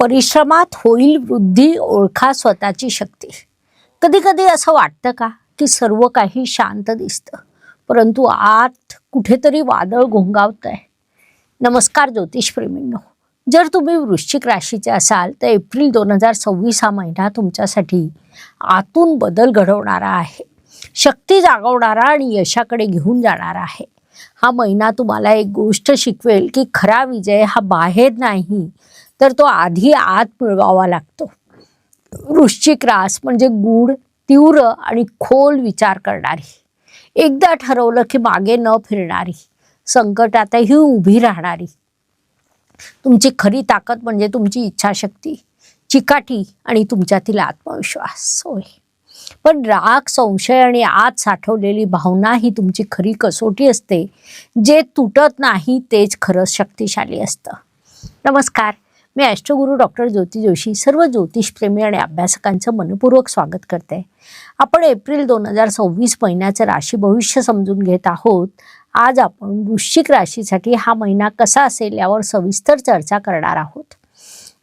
परिश्रमात होईल वृद्धी, ओळखा स्वतःची शक्ती. कधी कधी असं वाटतं का की सर्व काही शांत दिसतं, परंतु आत कुठेतरी वादळ घोंगावतंय. नमस्कार ज्योतिषप्रेमींनो, जर तुम्ही वृश्चिक राशीचे असाल तर एप्रिल 2026 हा महिना तुमच्यासाठी आतून बदल घडवणारा आहे, शक्ती जागवणारा आणि यशाकडे घेऊन जाणारा आहे. हा महिना तुम्हाला एक गोष्ट शिकवेल की खरा विजय हा बाहेर नाही, तर तो आधी आत मिळवावा लागतो. वृश्चिक रास म्हणजे गूढ, तीव्र आणि खोल विचार करणारी, एकदा ठरवलं की मागे न फिरणारी, संकटातही उभी राहणारी. तुमची खरी ताकद म्हणजे तुमची इच्छाशक्ती, चिकाटी आणि तुमच्यातील आत्मविश्वास होय. पण राग, संशय आणि आत साठवलेली भावना ही तुमची खरी कसोटी असते. जे तुटत नाही तेच खरंच शक्तिशाली असतं. नमस्कार, मी ॲस्ट्रोगुरू डॉक्टर ज्योती जोशी सर्व ज्योतिषप्रेमी आणि अभ्यासकांचं मनपूर्वक स्वागत करते. आपण एप्रिल 2026 महिन्याचं राशी भविष्य समजून घेत आहोत. आज आपण वृश्चिक राशीसाठी हा महिना कसा असेल यावर सविस्तर चर्चा करणार आहोत.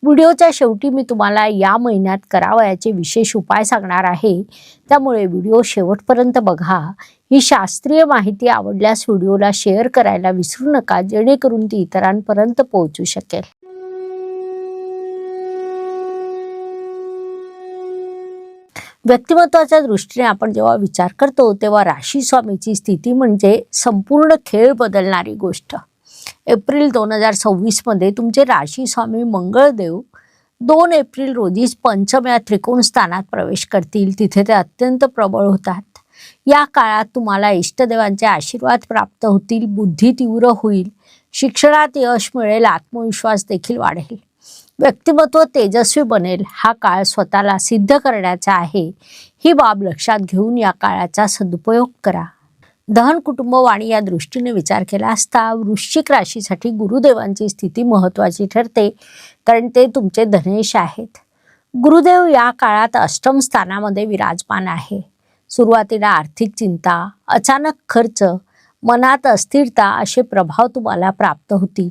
व्हिडिओच्या शेवटी मी तुम्हाला या महिन्यात करावयाचे विशेष उपाय सांगणार आहे, त्यामुळे व्हिडिओ शेवटपर्यंत बघा. ही शास्त्रीय माहिती आवडल्यास व्हिडिओला शेअर करायला विसरू नका, जेणेकरून ती इतरांपर्यंत पोहोचू शकेल. व्यक्तिमत्वाच्या दृष्टीने आपण जेव्हा विचार करतो तेव्हा राशी स्वामीची स्थिती म्हणजे संपूर्ण खेळ बदलणारी गोष्ट. एप्रिल 2026 मध्ये तुमचे राशी स्वामी मंगळदेव 2 एप्रिल रोजीच पंचम या त्रिकोण स्थानात प्रवेश करतील. तिथे ते अत्यंत प्रबळ होतात. या काळात तुम्हाला इष्टदेवांचे आशीर्वाद प्राप्त होतील, बुद्धी तीव्र होईल, शिक्षणात यश मिळेल, आत्मविश्वास देखील वाढेल, व्यक्तिमत्व तेजस्वी बनेल. हा काळ स्वतःला सिद्ध करण्याचा आहे. ही बाब लक्षात घेऊन या काळाचा सदुपयोग करा. धन, कुटुंब, वाणी या दृष्टीने विचार केला असता वृश्चिक राशीसाठी गुरुदेवांची स्थिती महत्त्वाची ठरते, कारण ते तुमचे धनेश आहेत. गुरुदेव या काळात अष्टम स्थानामध्ये विराजमान आहे. सुरुवातीला आर्थिक चिंता, अचानक खर्च, मनात अस्थिरता असे प्रभाव तुम्हाला प्राप्त होतील.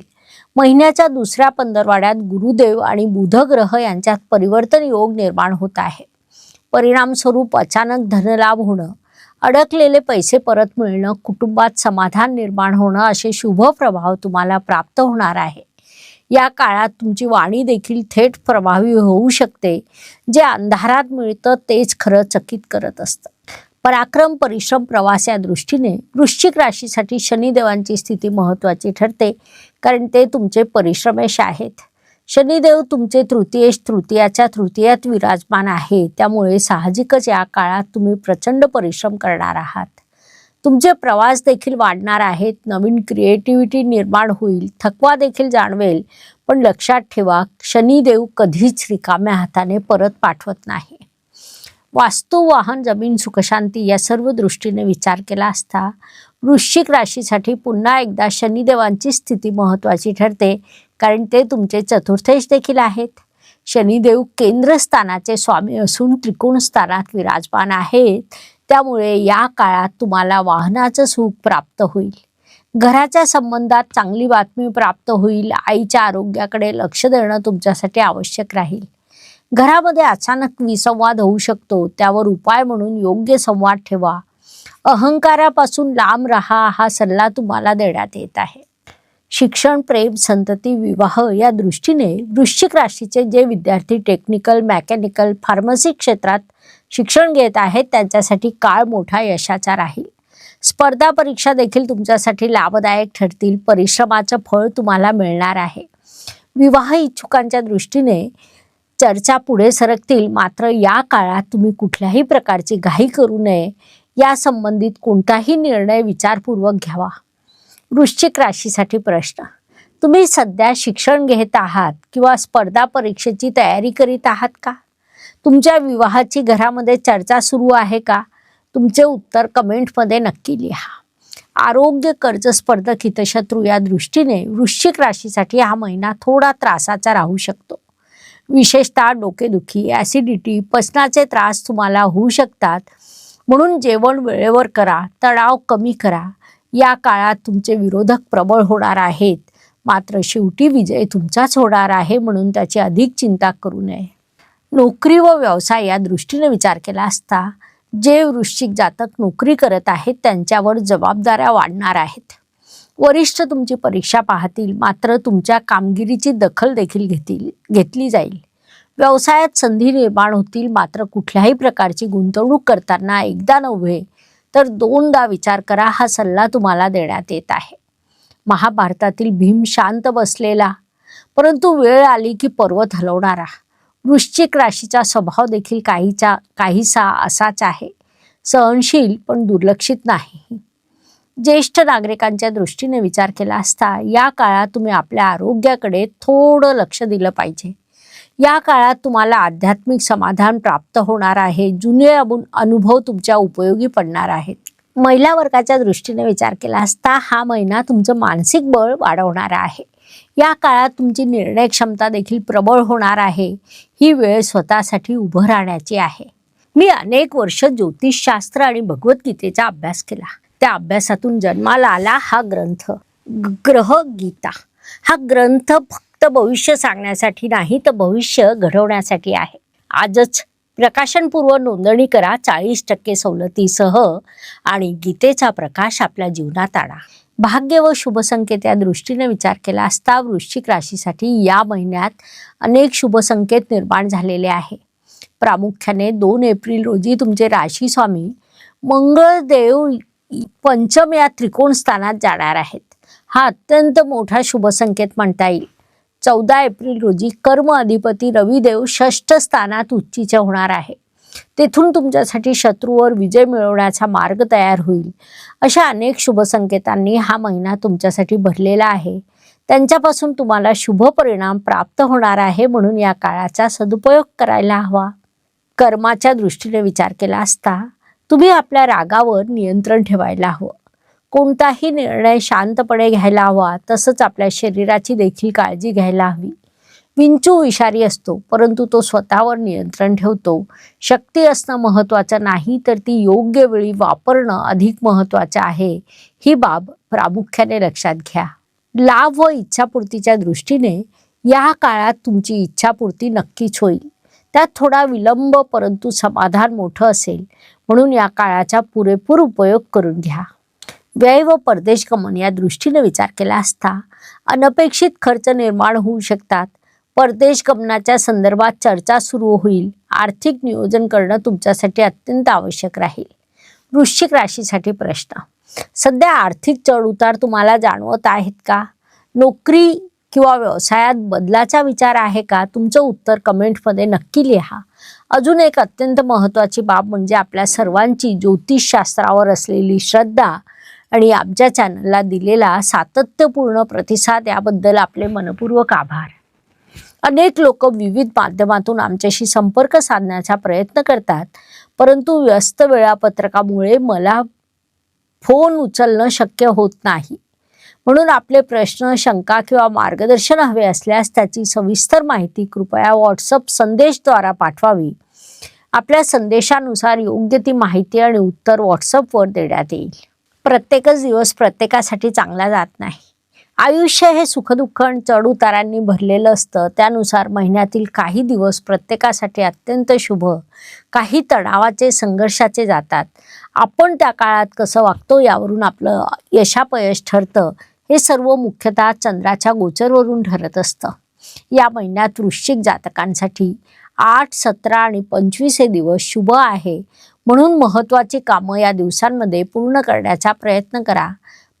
महिन्याच्या दुसऱ्या पंधरवड्यात गुरुदेव आणि बुध ग्रह यांच्यात परिवर्तन योग निर्माण होत आहे. परिणामस्वरूप अचानक धनलाभ होणं, अडकलेले पैसे परत मिळणं, कुटुंबात समाधान निर्माण होणं असे शुभ प्रभाव तुम्हाला प्राप्त होणार आहे. या काळात तुमची वाणी देखील थेट प्रभावी होऊ शकते. जे अंधारात मिळतं तेच खरं चकित करत असतं. पराक्रम, परिश्रम, प्रवास या दृष्टीने वृश्चिक राशीसाठी शनिदेवांची स्थिती महत्त्वाची ठरते, कारण ते तुमचे परिश्रमेश आहेत. शनिदेव तुमचे तृतीयाच्या तृतीयात विराजमान आहे. त्यामुळे साहजिकच या काळात तुम्ही प्रचंड परिश्रम करणार आहात. तुमचे प्रवास देखील वाढणार आहेत. नवीन क्रिएटिव्हिटी निर्माण होईल, थकवा देखील जाणवेल. पण लक्षात ठेवा, शनिदेव कधीच रिकाम्या हाताने परत पाठवत नाही. वास्तू, वाहन, जमीन, सुखशांती या सर्व दृष्टीने विचार केला असता वृश्चिक राशीसाठी पुन्हा एकदा शनिदेवांची स्थिती महत्त्वाची ठरते, कारण ते तुमचे चतुर्थेश देखील आहेत. शनिदेव केंद्रस्थानाचे स्वामी असून त्रिकोण स्थानात विराजमान आहेत. त्यामुळे या काळात तुम्हाला वाहनाचं सुख प्राप्त होईल. घराच्या संबंधात चांगली बातमी प्राप्त होईल. आईच्या आरोग्याकडे लक्ष देणं तुमच्यासाठी आवश्यक राहील. घरामध्ये अचानक विसंवाद होऊ शकतो, त्यावर उपाय म्हणून योग्य संवाद ठेवा. अहंकारापासून लांब राहा, हा सल्ला तुम्हाला देण्यात येत आहे. शिक्षण, प्रेम, संतती, विवाह या दृष्टीने वृश्चिक राशीचे जे विद्यार्थी टेक्निकल, मेकॅनिकल, फार्मसी क्षेत्रात शिक्षण घेत आहेत त्यांच्यासाठी काळ मोठा यशाचा राहील. स्पर्धा परीक्षा देखील तुमच्यासाठी लाभदायक ठरतील. परिश्रमाचं फळ तुम्हाला मिळणार आहे. विवाह इच्छुकांच्या दृष्टीने चर्चा पुढे सरकतील, मात्र या काळात तुम्ही कुठल्याही प्रकारची घाई करू नये. या संबंधित कोणताही निर्णय विचारपूर्वक घ्यावा. वृश्चिक राशीसाठी प्रश्न: तुम्ही सध्या शिक्षण घेत आहात किंवा स्पर्धा परीक्षेची तयारी करीत आहात का? तुमच्या विवाहाची घरामध्ये चर्चा सुरू आहे का? तुमचे उत्तर कमेंटमध्ये नक्की लिहा. आरोग्य, कर्ज, स्पर्धक, हितशत्रू या दृष्टीने वृश्चिक राशीसाठी हा महिना थोडा त्रासाचा राहू शकतो. विशेषतः डोकेदुखी, ॲसिडिटी, पचनाचे त्रास तुम्हाला होऊ शकतात. म्हणून जेवण वेळेवर करा, तणाव कमी करा. या काळात तुमचे विरोधक प्रबळ होणार आहेत. मात्र शेवटी विजय तुमचाच होणार आहे, म्हणून त्याची अधिक चिंता करू नये. नोकरी व व्यवसाय या दृष्टीने विचार केला असता जे वृश्चिक जातक नोकरी करत आहेत त्यांच्यावर जबाबदाऱ्या वाढणार आहेत. वरिष्ठ तुमची परीक्षा पाहतील, मात्र तुमच्या कामगिरीची दखल देखील घेतली जाईल. व्यवसायात संधी निर्माण होतील, मात्र कुठल्याही प्रकारची गुंतवणूक करताना एकदा नव्हे तर दोनदा विचार करा, हा सल्ला तुम्हाला देण्यात येत आहे. महाभारतातील भीम शांत बसलेला, परंतु वेळ आली की पर्वत हलवणारा. वृश्चिक राशीचा स्वभाव देखील काहीसा असाच आहे. सहनशील पण दुर्लक्षित नाही. ज्येष्ठ नागरिकांच्या दृष्टीने विचार केला असता या काळात तुम्ही आपल्या आरोग्याकडे थोडं लक्ष दिलं पाहिजे. या काळात तुम्हाला आध्यात्मिक समाधान प्राप्त होणार आहे. जुने अनुभव तुमच्या उपयोगी पडणार आहेत. महिला वर्गाच्या दृष्टीने विचार केला असता हा महिना तुमचं मानसिक बळ वाढवणारा आहे. या काळात तुमची निर्णय क्षमता देखील प्रबळ होणार आहे. ही वेळ स्वतःसाठी उभं राहण्याची आहे. मी अनेक वर्ष ज्योतिषशास्त्र आणि भगवद्गीतेचा अभ्यास केला. त्या अभ्यासातून जन्माला आला हा ग्रंथ ग्रह गीता. हा ग्रंथ फक्त भविष्य सांगण्यासाठी नाही तर भविष्य घडवण्यासाठी आहे. आजच प्रकाशनपूर्व नोंदणी करा 40% सवलतीसह आणि गीतेचा प्रकाश आपल्या जीवनात आणा. भाग्य व शुभ संकेत या दृष्टीने विचार केला असता वृश्चिक राशीसाठी या महिन्यात अनेक शुभ संकेत निर्माण झालेले आहे. प्रामुख्याने 2 एप्रिल रोजी तुमचे राशी स्वामी मंगळदेव पंचम या त्रिकोण स्थानात जाणार आहेत. हा अत्यंत मोठा शुभ संकेत म्हणता येईल. 14 एप्रिल रोजी कर्म अधिपती रविदेव 6ष्ठ स्थानात उच्चीच होणार आहे. तेथून तुमच्यासाठी शत्रूवर विजय मिळवण्याचा मार्ग तयार होईल. अशा अनेक शुभ संकेतांनी हा महिना तुमच्यासाठी भरलेला आहे. त्यांच्यापासून तुम्हाला शुभ परिणाम प्राप्त होणार आहे, म्हणून या काळाचा सदुपयोग करायला हवा. कर्माच्या दृष्टीने विचार केला असता तुम्ही आपल्या रागावर नियंत्रण ठेवायला हवं. कोणताही निर्णय शांतपणे घ्यायला हवा. तसंच आपल्या शरीराची देखील काळजी घ्यायला हवी. विंचू विषारी असतो, परंतु तो स्वतःवर नियंत्रण ठेवतो. शक्ती असणं महत्त्वाचं नाही, तर ती योग्य वेळी वापरणं अधिक महत्त्वाचं आहे. ही बाब प्रामुख्याने लक्षात घ्या. लाभ व इच्छापूर्तीच्या दृष्टीने या काळात तुमची इच्छापूर्ती नक्कीच होईल. त्यात थोडा विलंब, परंतु समाधान मोठं असेल, म्हणून या काळाचा पुरेपूर उपयोग करून घ्या. व्यय व परदेश गमन या दृष्टीने विचार केला असता अनपेक्षित खर्च निर्माण होऊ शकतात. परदेश गमनाच्या संदर्भात चर्चा सुरू होईल. आर्थिक नियोजन करणं तुमच्यासाठी अत्यंत आवश्यक राहील. वृश्चिक राशीसाठी प्रश्न: सध्या आर्थिक चढउतार तुम्हाला जाणवत आहेत का? नोकरी किंवा व्यवसायात बदलाचा विचार आहे का? तुमचं उत्तर कमेंटमध्ये नक्की लिहा. अजून एक अत्यंत महत्त्वाची बाब म्हणजे आपल्या सर्वांची ज्योतिषशास्त्रावर असलेली श्रद्धा आणि आमच्या चॅनलला दिलेला सातत्यपूर्ण प्रतिसाद याबद्दल आपले मनपूर्वक आभार. अनेक लोक विविध माध्यमातून आमच्याशी संपर्क साधण्याचा प्रयत्न करतात, परंतु व्यस्त वेळापत्रकामुळे मला फोन उचलणं शक्य होत नाही. म्हणून आपले प्रश्न, शंका किंवा मार्गदर्शन हवे असल्यास त्याची सविस्तर माहिती कृपया व्हॉट्सअप संदेशद्वारा पाठवावी. आपल्या संदेशानुसार योग्य ती माहिती आणि उत्तर व्हॉट्सअपवर देण्यात येईल. प्रत्येकच दिवस प्रत्येकासाठी चांगला जात नाही. आयुष्य हे सुखदुःख आणि चढउतारांनी भरलेलं असतं. त्यानुसार महिन्यातील काही दिवस प्रत्येकासाठी अत्यंत शुभ, काही तणावाचे, संघर्षाचे जातात. आपण त्या काळात कसं वागतो यावरून आपलं यशापयश ठरतं. हे सर्व मुख्यतः चंद्राच्या गोचरवरून ठरत असतं. या महिन्यात वृश्चिक जातकांसाठी 8, 17 आणि 25 हे दिवस शुभ आहे, म्हणून महत्त्वाची कामं या दिवसांमध्ये पूर्ण करण्याचा प्रयत्न करा.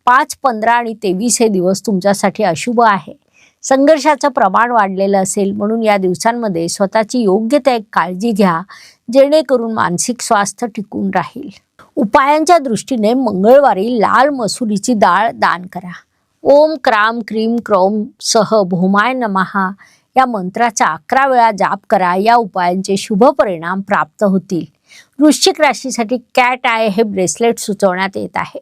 5, 15 आणि 23 हे दिवस तुमच्यासाठी अशुभ आहे. संघर्षाचं प्रमाण वाढलेलं असेल, म्हणून या दिवसांमध्ये स्वतःची योग्य त्या काळजी घ्या, जेणेकरून मानसिक स्वास्थ्य टिकून राहील. उपायांच्या दृष्टीने मंगळवारी लाल मसुरीची डाळ दान करा. ओम क्राम क्रीम क्रौम सह भौमाय नमः या मंत्राचा 11 वेळा जाप करा. या उपायांचे शुभ परिणाम प्राप्त होतील. वृश्चिक राशीसाठी कॅट आय हे ब्रेसलेट सुचवण्यात येत आहे.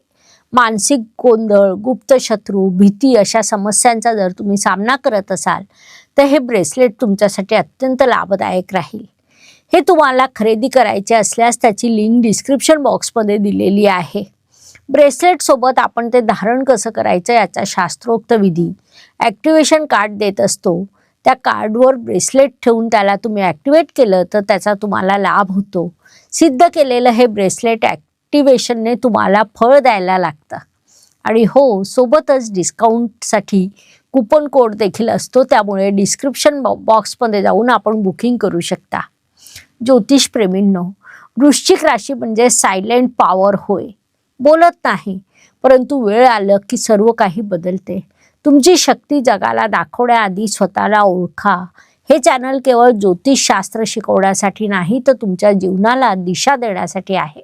मानसिक गोंधळ, गुप्त शत्रू, भीती अशा समस्यांचा जर तुम्ही सामना करत असाल तर हे ब्रेसलेट तुमच्यासाठी अत्यंत लाभदायक राहील. हे तुम्हाला खरेदी करायचे असल्यास त्याची लिंक डिस्क्रिप्शन बॉक्समध्ये दिलेली आहे. ब्रेसलेटसोबत आपण ते धारण कसं करायचं याचा शास्त्रोक्त विधी ॲक्टिवेशन कार्ड देत असतो. त्या कार्डवर ब्रेसलेट ठेवून त्याला तुम्ही ॲक्टिवेट केलं तर त्याचा तुम्हाला लाभ होतो. सिद्ध केलेलं हे ब्रेसलेट ॲक्टिवेशनने तुम्हाला फळ द्यायला लागतं. आणि हो, सोबतच डिस्काउंटसाठी कुपन कोड देखील असतो, त्यामुळे डिस्क्रिप्शन बॉक्समध्ये जाऊन आपण बुकिंग करू शकता. ज्योतिषप्रेमींनो, वृश्चिक राशी म्हणजे सायलेंट पॉवर होय. बोलत नाही, परंतु वेळ आलं की सर्व काही बदलते. तुमची शक्ती जगाला दाखवण्याआधी स्वतःला ओळखा. हे चॅनल केवळ ज्योतिषशास्त्र शिकवण्यासाठी नाही, तर तुमच्या जीवनाला दिशा देण्यासाठी आहे.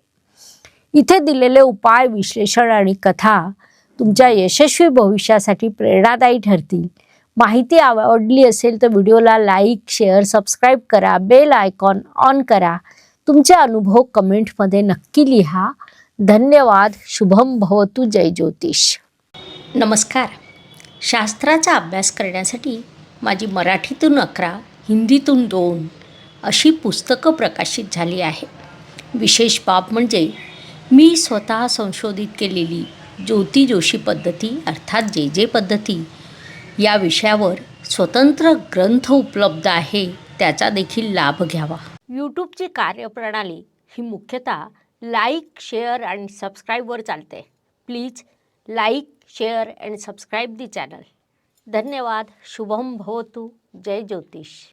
इथे दिलेले उपाय, विश्लेषण आणि कथा तुमच्या यशस्वी भविष्यासाठी प्रेरणादायी ठरतील. माहिती आवडली असेल तर व्हिडिओला लाईक, शेअर, सबस्क्राईब करा. बेल आयकॉन ऑन करा. तुमचे अनुभव कमेंटमध्ये नक्की लिहा. धन्यवाद. शुभम भवतु. जय ज्योतिष. नमस्कार. शास्त्राचा अभ्यास करण्यासाठी माझी मराठीतून 11, हिंदीतून 2 अशी पुस्तकं प्रकाशित झाली आहे. विशेष बाब म्हणजे मी स्वतः संशोधित केलेली ज्योती जोशी पद्धती अर्थात जे पद्धती या विषयावर स्वतंत्र ग्रंथ उपलब्ध आहे, त्याचा देखील लाभ घ्यावा. यूट्यूबची कार्यप्रणाली ही मुख्यतः लाईक, शेअर आणि सबस्क्राईबवर चालते. Please like, share and subscribe the channel. धन्यवाद. शुभम भवतु. जय ज्योतिष.